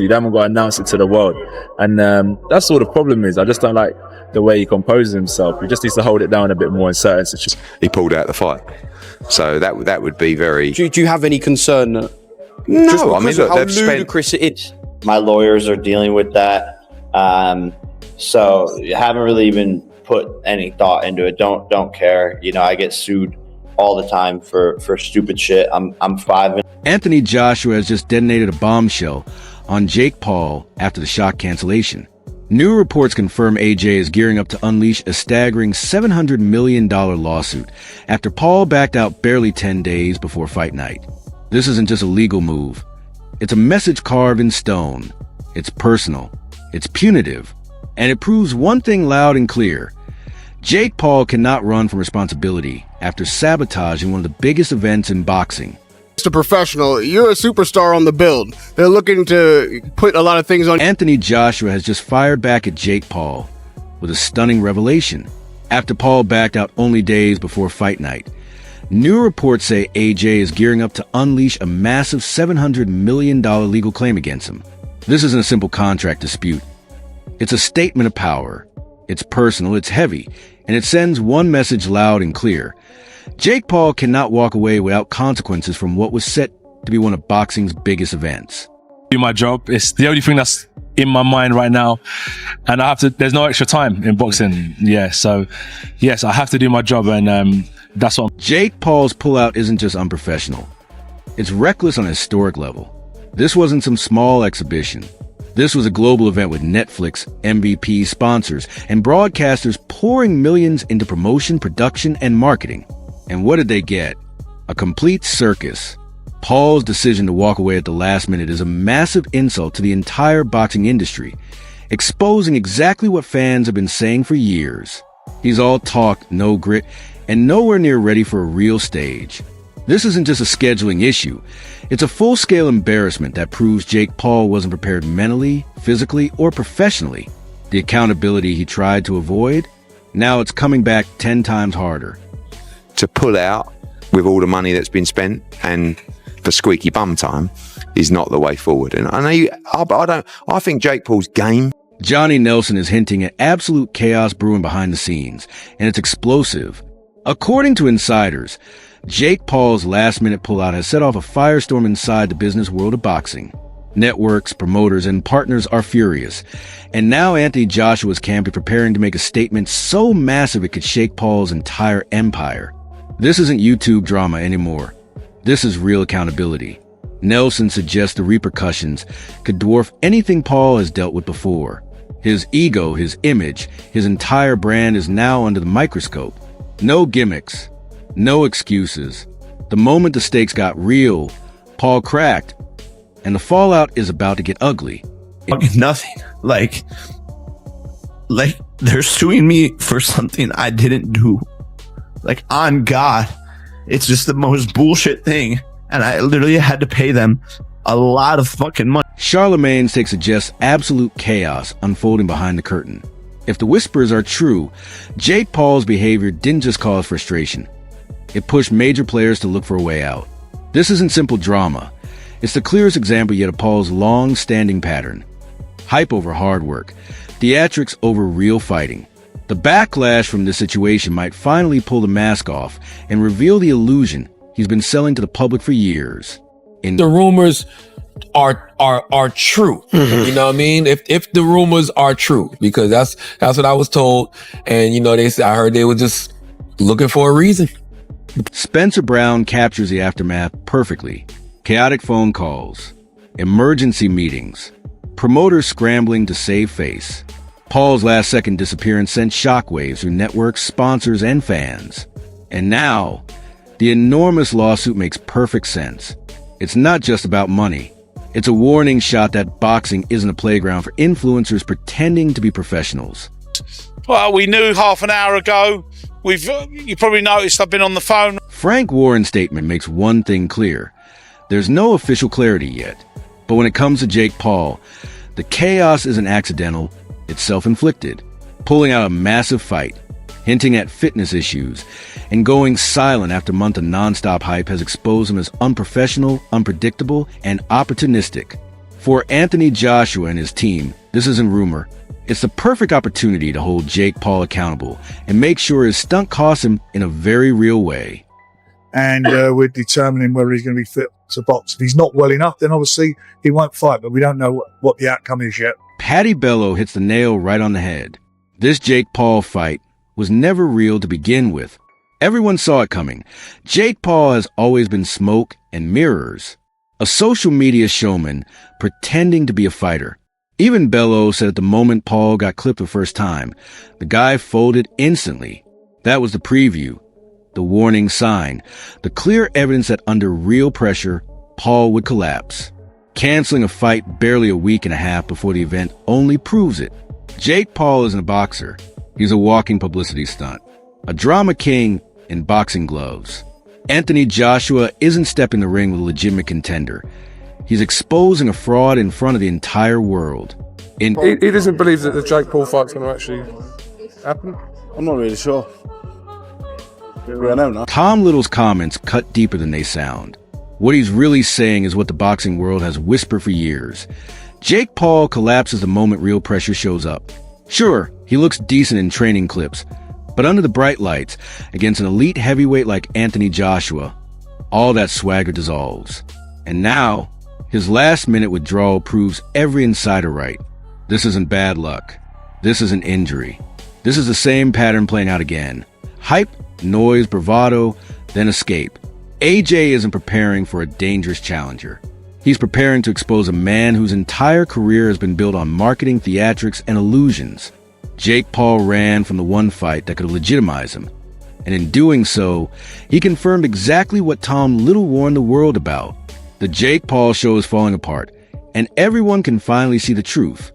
You haven't got to announce it to the world. And that's all the problem is. I just don't like the way he composes himself. He just needs to hold it down a bit more in certain situations. He pulled out the fight. So that would be very... Do you have any concern? No, I mean, look, how they've spent... ludicrous it is. My lawyers are dealing with that. So I haven't really even put any thought into it. Don't care. You know, I get sued all the time for stupid shit. I'm 5. Anthony Joshua has just detonated a bombshell on Jake Paul after the shock cancellation. New reports confirm AJ is gearing up to unleash a staggering $700 million lawsuit after Paul backed out barely 10 days before fight night. This isn't just a legal move. It's a message carved in stone. It's personal. It's punitive. And it proves one thing loud and clear. Jake Paul cannot run from responsibility after sabotaging one of the biggest events in boxing. A professional, you're a superstar on the build. They're looking to put a lot of things on. Anthony Joshua has just fired back at Jake Paul with a stunning revelation. After Paul backed out only days before fight night, new reports say AJ is gearing up to unleash a massive $700 million legal claim against him. This isn't a simple contract dispute. It's a statement of power. It's personal, it's heavy, and it sends one message loud and clear. Jake Paul cannot walk away without consequences from what was set to be one of boxing's biggest events. Do my job. It's the only thing that's in my mind right now. And there's no extra time in boxing. Yeah. So yes, I have to do my job. And that's what Jake Paul's pullout isn't just unprofessional. It's reckless on a historic level. This wasn't some small exhibition. This was a global event with Netflix, MVP, sponsors, and broadcasters pouring millions into promotion, production, and marketing. And what did they get? A complete circus. Paul's decision to walk away at the last minute is a massive insult to the entire boxing industry, exposing exactly what fans have been saying for years. He's all talk, no grit, and nowhere near ready for a real stage. This isn't just a scheduling issue. It's a full-scale embarrassment that proves Jake Paul wasn't prepared mentally, physically, or professionally. The accountability he tried to avoid, now it's coming back 10 times harder. To pull out with all the money that's been spent and for squeaky bum time is not the way forward. And I think Jake Paul's game. Johnny Nelson is hinting at absolute chaos brewing behind the scenes, and it's explosive. According to insiders, Jake Paul's last-minute pullout has set off a firestorm inside the business world of boxing. Networks, promoters, and partners are furious. And now Anthony Joshua's camp is preparing to make a statement so massive it could shake Paul's entire empire. This isn't YouTube drama anymore. This is real accountability. Nelson suggests the repercussions could dwarf anything Paul has dealt with before. His ego, his image, his entire brand is now under the microscope. No gimmicks. No excuses. The moment the stakes got real, Paul cracked, and the fallout is about to get ugly. Nothing. Like they're suing me for something I didn't do. Like, on God, it's just the most bullshit thing, and I literally had to pay them a lot of fucking money. Charlemagne's take suggests absolute chaos unfolding behind the curtain. If the whispers are true, Jake Paul's behavior didn't just cause frustration. It pushed major players to look for a way out. This isn't simple drama. It's the clearest example yet of Paul's long-standing pattern. Hype over hard work. Theatrics over real fighting. The backlash from this situation might finally pull the mask off and reveal the illusion he's been selling to the public for years. The rumors are true. You know what I mean? If the rumors are true, because that's what I was told. And I heard they were just looking for a reason. Spencer Brown captures the aftermath perfectly. Chaotic phone calls, emergency meetings, promoters scrambling to save face. Paul's last-second disappearance sent shockwaves through networks, sponsors, and fans. And now, the enormous lawsuit makes perfect sense. It's not just about money. It's a warning shot that boxing isn't a playground for influencers pretending to be professionals. Well, we knew half an hour ago. You probably noticed I've been on the phone. Frank Warren's statement makes one thing clear. There's no official clarity yet. But when it comes to Jake Paul, the chaos isn't accidental, it's self-inflicted. Pulling out a massive fight, hinting at fitness issues, and going silent after a month of non-stop hype has exposed him as unprofessional, unpredictable, and opportunistic. For Anthony Joshua and his team, this isn't rumor. It's the perfect opportunity to hold Jake Paul accountable and make sure his stunt costs him in a very real way. And we're determining whether he's going to be fit to box. If he's not well enough, then obviously he won't fight, but we don't know what the outcome is yet. Paddy Bello hits the nail right on the head. This Jake Paul fight was never real to begin with. Everyone saw it coming. Jake Paul has always been smoke and mirrors, a social media showman pretending to be a fighter. Even Bello said at the moment Paul got clipped the first time, the guy folded instantly. That was the preview, the warning sign, the clear evidence that under real pressure, Paul would collapse. Canceling a fight barely a week and a half before the event only proves it. Jake Paul isn't a boxer. He's a walking publicity stunt, a drama king in boxing gloves. Anthony Joshua isn't stepping the ring with a legitimate contender. He's exposing a fraud in front of the entire world. He doesn't believe that the Jake Paul fight's going to actually happen. I'm not really sure. I don't know. Tom Little's comments cut deeper than they sound. What he's really saying is what the boxing world has whispered for years. Jake Paul collapses the moment real pressure shows up. Sure, he looks decent in training clips, but under the bright lights, against an elite heavyweight like Anthony Joshua, all that swagger dissolves. And now, his last-minute withdrawal proves every insider right. This isn't bad luck. This is an injury. This is the same pattern playing out again. Hype, noise, bravado, then escape. AJ isn't preparing for a dangerous challenger. He's preparing to expose a man whose entire career has been built on marketing, theatrics, and illusions. Jake Paul ran from the one fight that could legitimize him. And in doing so, he confirmed exactly what Tom Little warned the world about. The Jake Paul show is falling apart, and everyone can finally see the truth.